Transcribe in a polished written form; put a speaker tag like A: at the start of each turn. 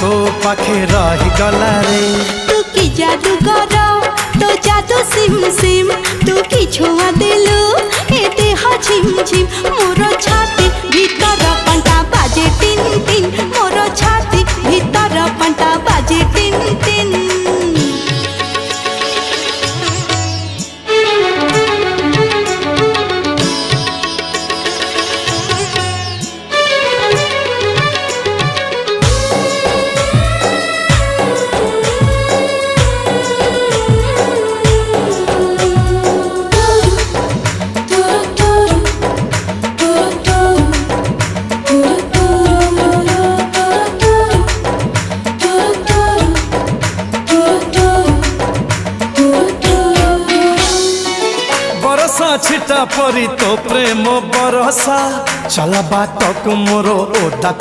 A: तो पाखे रही गला रे।
B: तू की जादू कर तो जादू सिम सिम तू की छुआ दिलु ए देह झिम झिम मोर छाती भीतर पंटा बाजे टिन टिन मोर छाती भीतर पंटा बाजे टिन टिन।
A: बरसा छिटा परी तो प्रेम बरसा चला बाटक मोर ओदा।